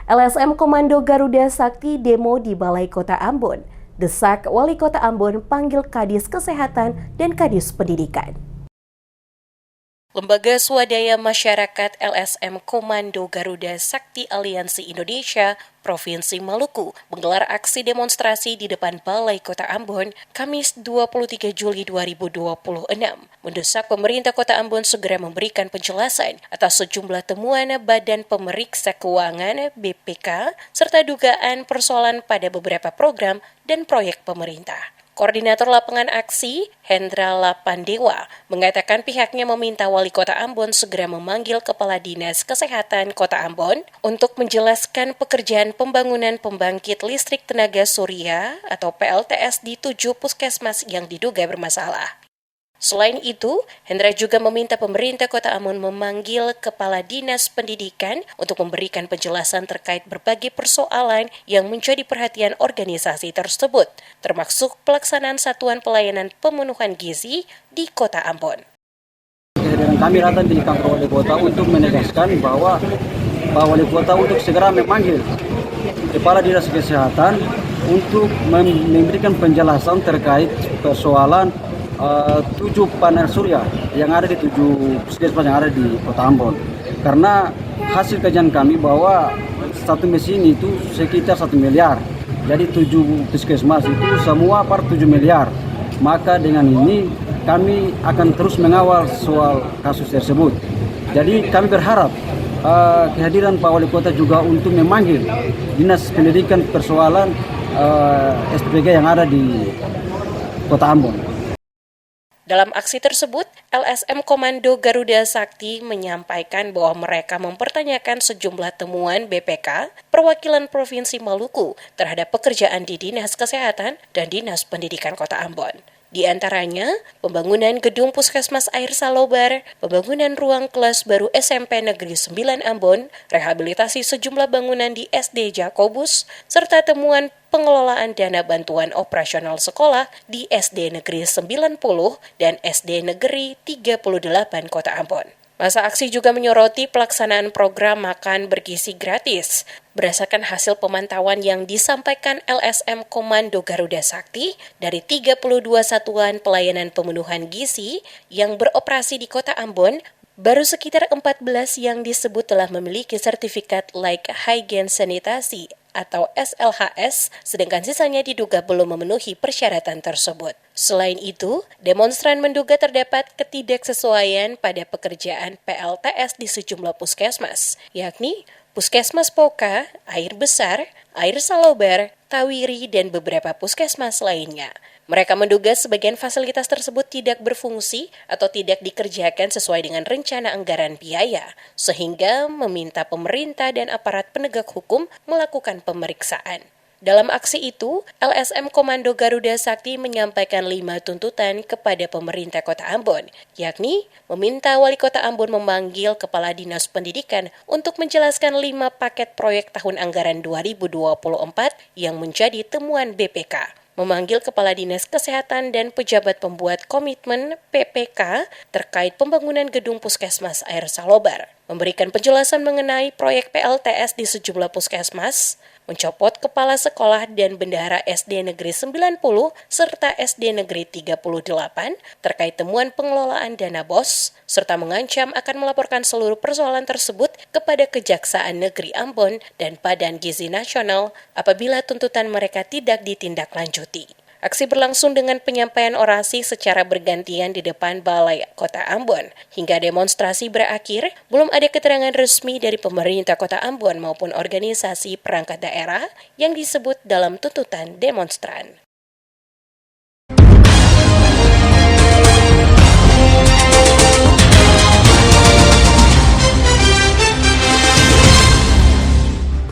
LSM Komando Garuda Sakti demo di Balai Kota Ambon. Desak Wali Kota Ambon panggil Kadis Kesehatan dan Kadis Pendidikan. Lembaga Swadaya Masyarakat LSM Komando Garuda Sakti Aliansi Indonesia Provinsi Maluku menggelar aksi demonstrasi di depan Balai Kota Ambon Kamis 23 Juli 2026 mendesak pemerintah Kota Ambon segera memberikan penjelasan atas sejumlah temuan Badan Pemeriksa Keuangan BPK serta dugaan persoalan pada beberapa program dan proyek pemerintah. Koordinator Lapangan Aksi, Hendra Lapandewa, mengatakan pihaknya meminta Wali Kota Ambon segera memanggil Kepala Dinas Kesehatan Kota Ambon untuk menjelaskan pekerjaan pembangunan pembangkit listrik tenaga surya atau PLTS di 7 puskesmas yang diduga bermasalah. Selain itu, Hendra juga meminta pemerintah Kota Ambon memanggil Kepala Dinas Pendidikan untuk memberikan penjelasan terkait berbagai persoalan yang menjadi perhatian organisasi tersebut, termasuk pelaksanaan Satuan Pelayanan Pemenuhan Gizi di Kota Ambon. Kehadiran kami datang di kantor Wali Kota untuk menegaskan bahwa Wali Kota untuk segera memanggil Kepala Dinas Kesehatan untuk memberikan penjelasan terkait persoalan 7 panel surya yang ada di 7 puskesmas yang ada di Kota Ambon. Karena hasil kajian kami bahwa satu mesin itu sekitar 1 miliar. Jadi 7 puskesmas itu semua per 7 miliar. Maka dengan ini kami akan terus mengawal soal kasus tersebut. Jadi kami berharap kehadiran Pak Wali Kota juga untuk memanggil Dinas Pendidikan persoalan SPG yang ada di Kota Ambon. Dalam aksi tersebut, LSM Komando Garuda Sakti menyampaikan bahwa mereka mempertanyakan sejumlah temuan BPK perwakilan Provinsi Maluku terhadap pekerjaan di Dinas Kesehatan dan Dinas Pendidikan Kota Ambon. Di antaranya, pembangunan gedung Puskesmas Air Salobar, pembangunan ruang kelas baru SMP Negeri 9 Ambon, rehabilitasi sejumlah bangunan di SD Jakobus, serta temuan pengelolaan dana bantuan operasional sekolah di SD Negeri 90 dan SD Negeri 38 Kota Ambon. Masa aksi juga menyoroti pelaksanaan program makan bergizi gratis. Berdasarkan hasil pemantauan yang disampaikan LSM Komando Garuda Sakti dari 32 satuan pelayanan pemenuhan gizi yang beroperasi di Kota Ambon, baru sekitar 14 yang disebut telah memiliki sertifikat Like Hygiene Sanitasi atau SLHS, sedangkan sisanya diduga belum memenuhi persyaratan tersebut. Selain itu, demonstran menduga terdapat ketidaksesuaian pada pekerjaan PLTS di sejumlah puskesmas, yakni Puskesmas Poka, Air Besar, Air Salobar, Tawiri, dan beberapa puskesmas lainnya. Mereka menduga sebagian fasilitas tersebut tidak berfungsi atau tidak dikerjakan sesuai dengan rencana anggaran biaya, sehingga meminta pemerintah dan aparat penegak hukum melakukan pemeriksaan. Dalam aksi itu, LSM Komando Garuda Sakti menyampaikan 5 tuntutan kepada pemerintah Kota Ambon, yakni meminta Wali Kota Ambon memanggil Kepala Dinas Pendidikan untuk menjelaskan 5 paket proyek tahun anggaran 2024 yang menjadi temuan BPK. Memanggil Kepala Dinas Kesehatan dan pejabat pembuat komitmen PPK terkait pembangunan gedung Puskesmas Air Salobar, memberikan penjelasan mengenai proyek PLTS di sejumlah puskesmas, mencopot kepala sekolah dan bendahara SD Negeri 90 serta SD Negeri 38 terkait temuan pengelolaan dana BOS, serta mengancam akan melaporkan seluruh persoalan tersebut kepada Kejaksaan Negeri Ambon dan Badan Gizi Nasional apabila tuntutan mereka tidak ditindaklanjuti. Aksi berlangsung dengan penyampaian orasi secara bergantian di depan Balai Kota Ambon. Hingga demonstrasi berakhir, belum ada keterangan resmi dari pemerintah Kota Ambon maupun organisasi perangkat daerah yang disebut dalam tuntutan demonstran.